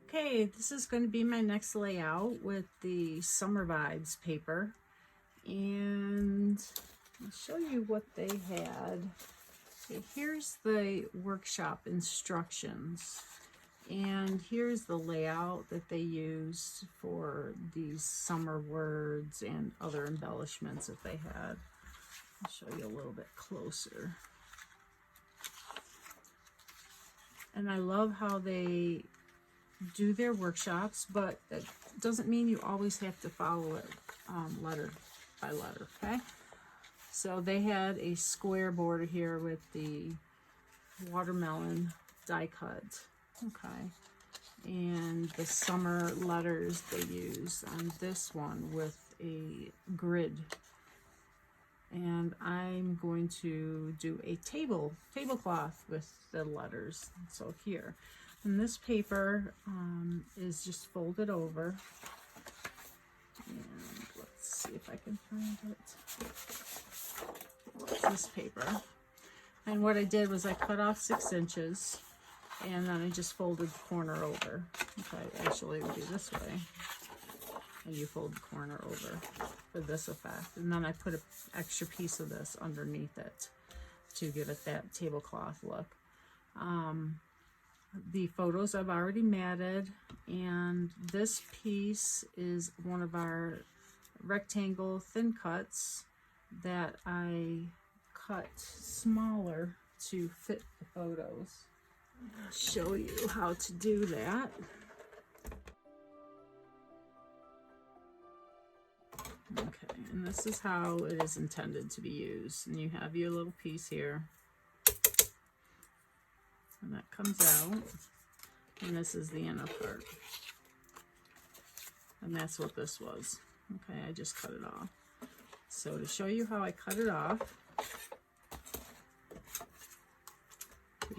Okay, this is going to be my next layout with the Summer Vibes paper, and I'll show you what they had. Okay, here's the workshop instructions, and here's the layout that they used for these summer words and other embellishments that they had. I'll show you a little bit closer. And I love how they do their workshops, but that doesn't mean you always have to follow it letter by letter, okay? So they had a square border here with the watermelon die cut, okay? And the summer letters they use on this one with a grid. And I'm going to do a tablecloth with the letters. So here. And this paper is just folded over. And let's see if I can find it. It's this paper. And what I did was I cut off 6 inches and then I just folded the corner over. Okay, actually it would be this way. And you fold the corner over for this effect. And then I put an extra piece of this underneath it to give it that tablecloth look. The photos I've already matted, and this piece is one of our rectangle thin cuts that I cut smaller to fit the photos. I'll show you how to do that. Okay, and this is how it is intended to be used. And you have your little piece here. And that comes out. And this is the inner part. And that's what this was. Okay, I just cut it off. So to show you how I cut it off,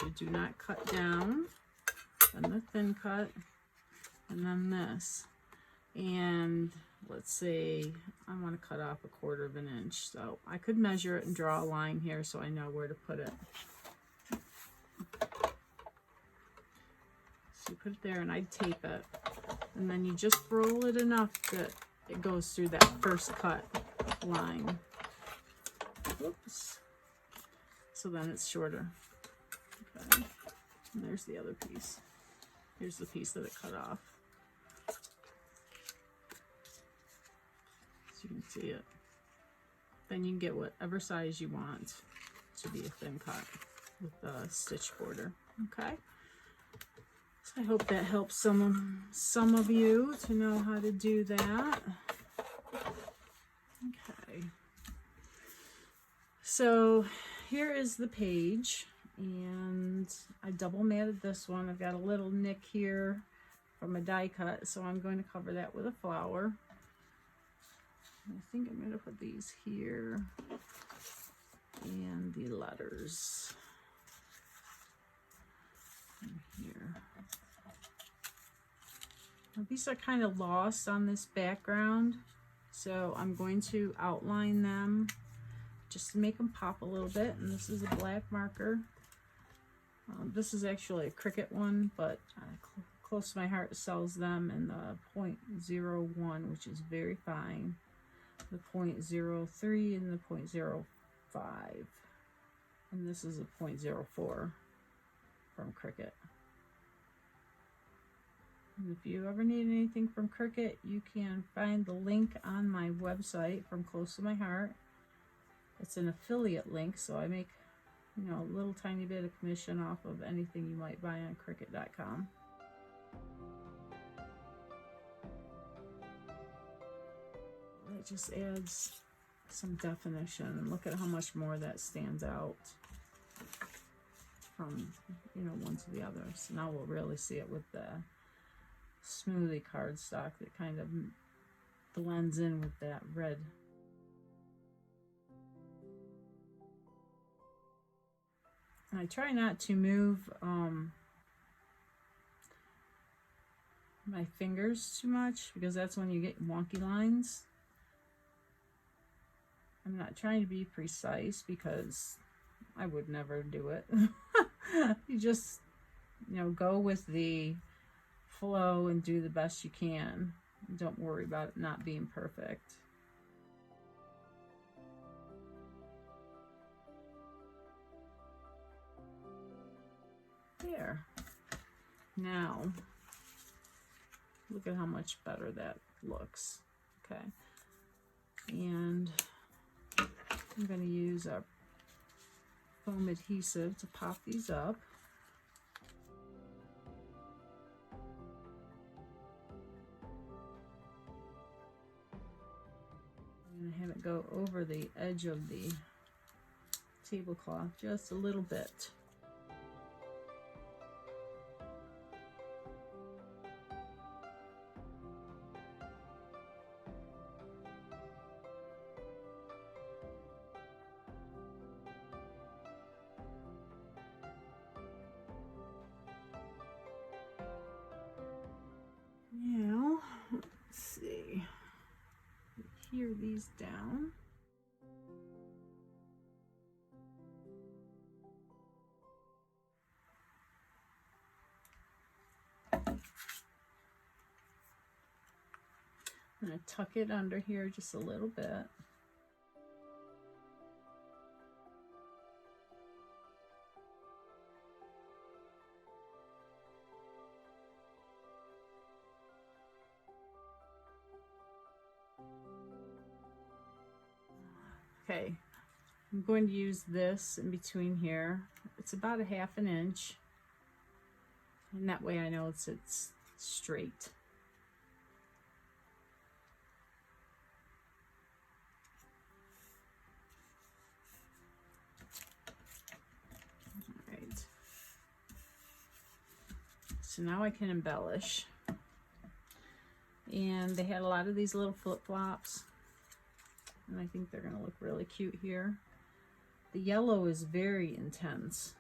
you do not cut down, then the thin cut, and then this. And let's say I want to cut off 1/4 of an inch. So I could measure it and draw a line here so I know where to put it. So you put it there and I'd tape it. And then you just roll it enough that it goes through that first cut line. Oops. So then it's shorter. Okay. And there's the other piece. Here's the piece that it cut off. So you can see it. Then you can get whatever size you want to be a thin cut with a stitch border. Okay. So I hope that helps some of you to know how to do that. Okay. So here is the page, and I double matted this one. I've got a little nick here from a die cut, so I'm going to cover that with a flower. I think I'm going to put these here and the letters in here. Now, these are kind of lost on this background, so I'm going to outline them just to make them pop a little bit. And this is a black marker. This is actually a Cricut one, but Close to My Heart sells them in the 0.01, which is very fine. The 0.03 and the 0.05, and this is a 0.04 from Cricut. And if you ever need anything from Cricut, you can find the link on my website from Close to My Heart. It's an affiliate link, so I make, a little tiny bit of commission off of anything you might buy on Cricut.com. It just adds some definition, and look at how much more that stands out from one to the other. So now we'll really see it with the smoothie cardstock that kind of blends in with that red. And I try not to move my fingers too much, because that's when you get wonky lines. I'm not trying to be precise because I would never do it. You just, go with the flow and do the best you can. Don't worry about it not being perfect. There. Now, look at how much better that looks. Okay. And I'm going to use a foam adhesive to pop these up. I'm going to have it go over the edge of the tablecloth just a little bit. Now, let's see, adhere these down. I'm going to tuck it under here just a little bit. Okay, I'm going to use this in between here. It's about a 1/2 inch. And that way I know it's straight. All right. So now I can embellish. And they had a lot of these little flip-flops. And I think they're gonna look really cute here. The yellow is very intense.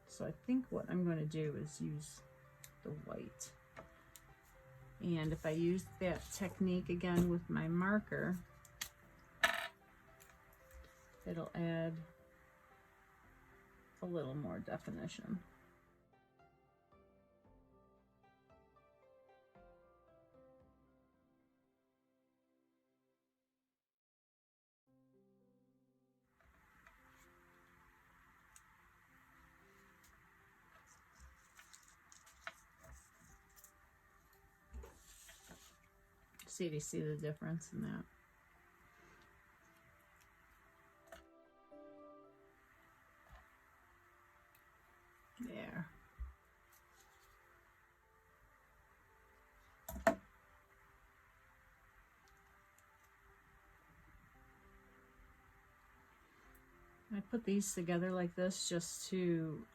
So I think what I'm gonna do is use the white. And if I use that technique again with my marker, it'll add a little more definition. See, do you see the difference in that? There. I put these together like this just to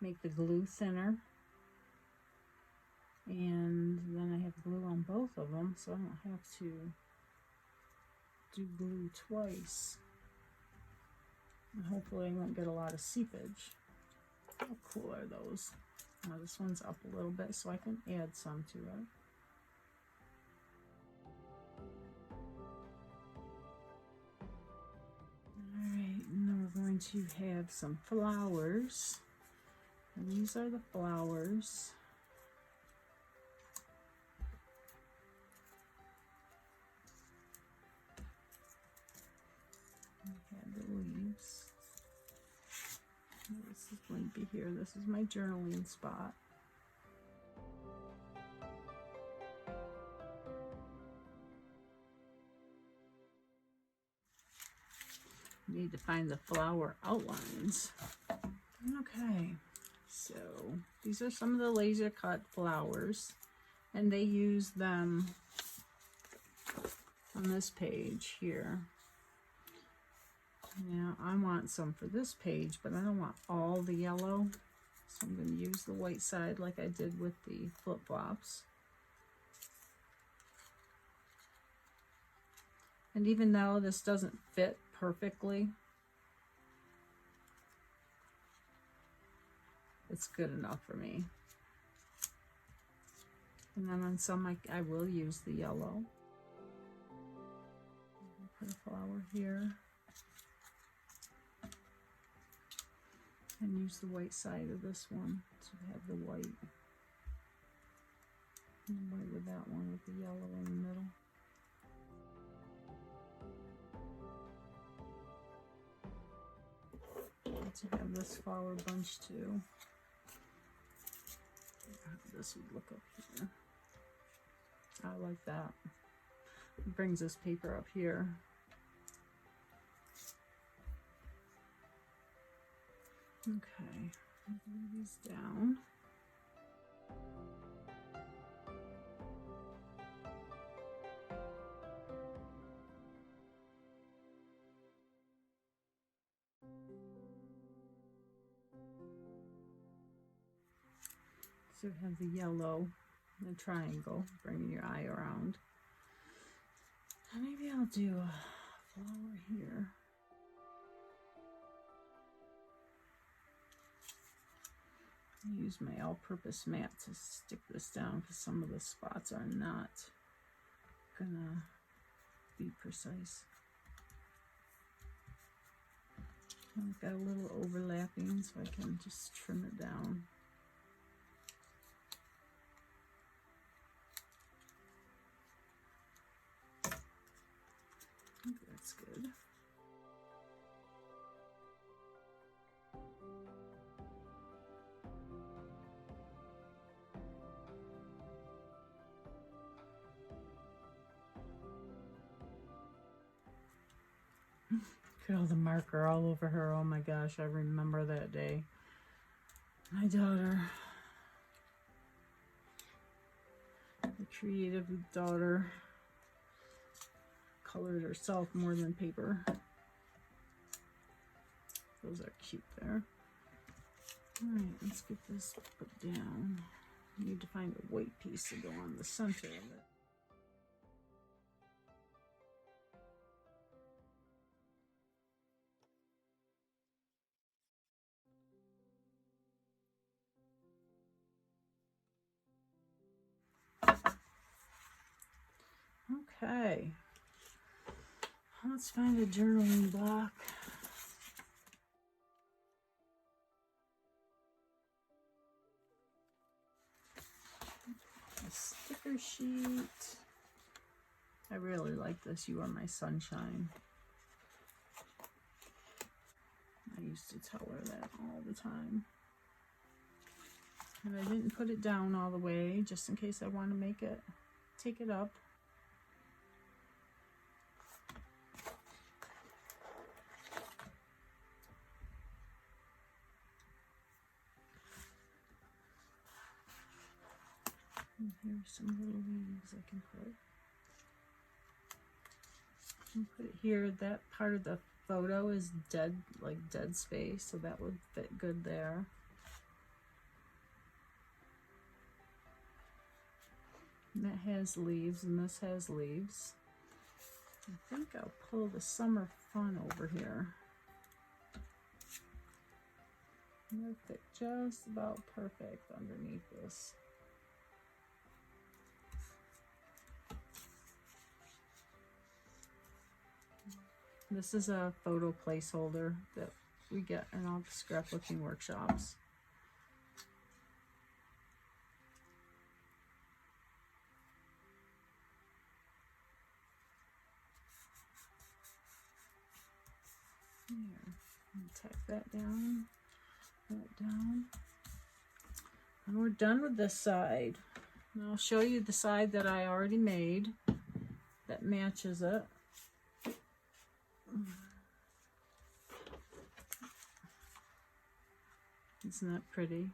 make the glue thinner. And then I have glue on both of them, so I don't have to do glue twice. And hopefully I won't get a lot of seepage. How cool are those? Now this one's up a little bit, so I can add some to it. Alright, and then we're going to have some flowers. And these are the flowers. The leaves. This is going to be here. This is my journaling spot. Need to find the flower outlines. Okay, so these are some of the laser cut flowers, and they use them on this page here. Now I want some for this page, but I don't want all the yellow, so I'm going to use the white side like I did with the flip-flops. And even though this doesn't fit perfectly, it's good enough for me. And then on some I will use the yellow. Put a flower here. And use the white side of this one to have the white. White with that one with the yellow in the middle. To have this flower bunch too. This would look up here. I like that. It brings this paper up here. Okay, move these down. So have the yellow, the triangle, bringing your eye around. And maybe I'll do a flower here. I use my all-purpose mat to stick this down because some of the spots are not gonna be precise. I've got a little overlapping, so I can just trim it down. I think that's good. Look at all the marker all over her. Oh my gosh, I remember that day. My daughter, the creative daughter, colored herself more than paper. Those are cute there. Alright, let's get this put down. I need to find a white piece to go on the center of it. Okay, let's find a journaling block. A sticker sheet. I really like this. You Are My Sunshine. I used to tell her that all the time. And I didn't put it down all the way just in case I want to make it, take it up. And here's some little leaves I can put. And put it here. That part of the photo is dead, like dead space, so that would fit good there. And that has leaves, and this has leaves. I think I'll pull the summer fun over here. And it'll fit just about perfect underneath this. This is a photo placeholder that we get in all the scrapbooking workshops. Here, and tack that down, that down. And we're done with this side. And I'll show you the side that I already made that matches it. Isn't that pretty?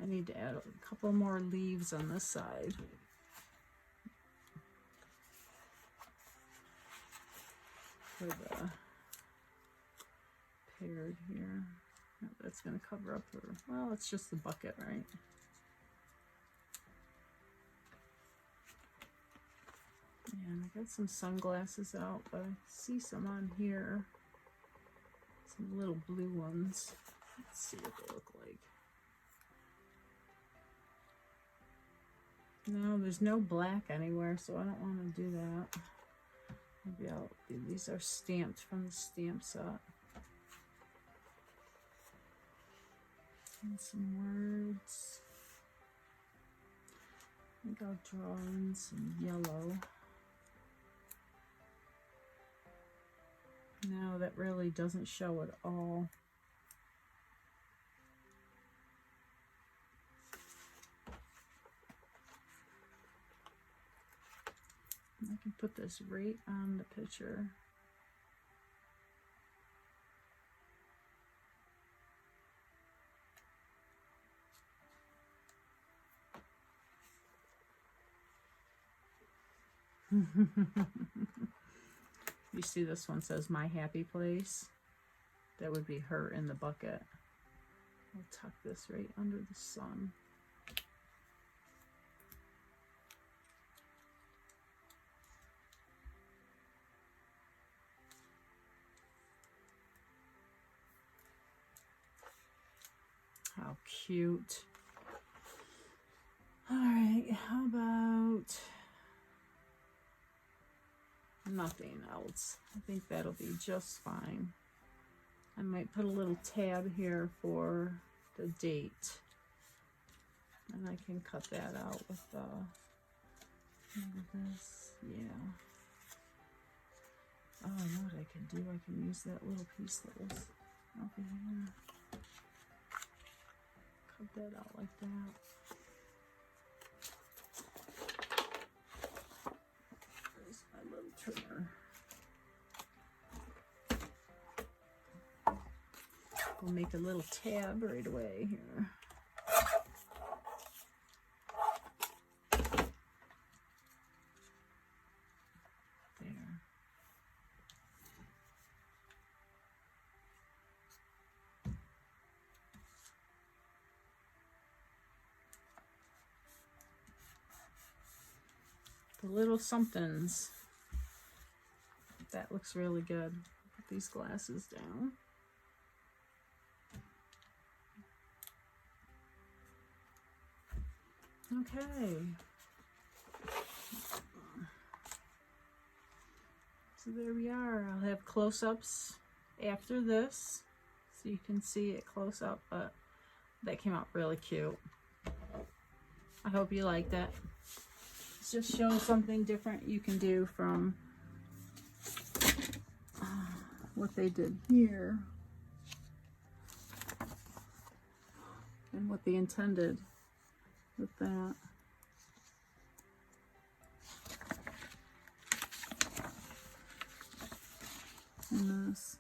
I need to add a couple more leaves on this side. For the paired here. That's going to cover up her, well, it's just the bucket, right? And I got some sunglasses out, but I see some on here. Some little blue ones. Let's see what they look like. No, there's no black anywhere, so I don't want to do that. Maybe I'll do, these are stamped from the stamp set. And some words. think I'll draw in some yellow. No, that really doesn't show at all. I can put this right on the picture. You see this one says my happy place. That would be her in the bucket. I'll tuck this right under the sun. How cute. All right, how about nothing else? I think that'll be just fine. I might put a little tab here for the date. And I can cut that out with this. Yeah. Oh, I know what I can do. I can use that little piece that was over here. Cut that out like that. There's my little trimmer. We'll make a little tab right away here. There. The little somethings. That looks really good. Put these glasses down. Okay. So there we are. I'll have close-ups after this, so you can see it close up, but that came out really cute. I hope you liked it. It just shows something different you can do from what they did here and what they intended with that. And this.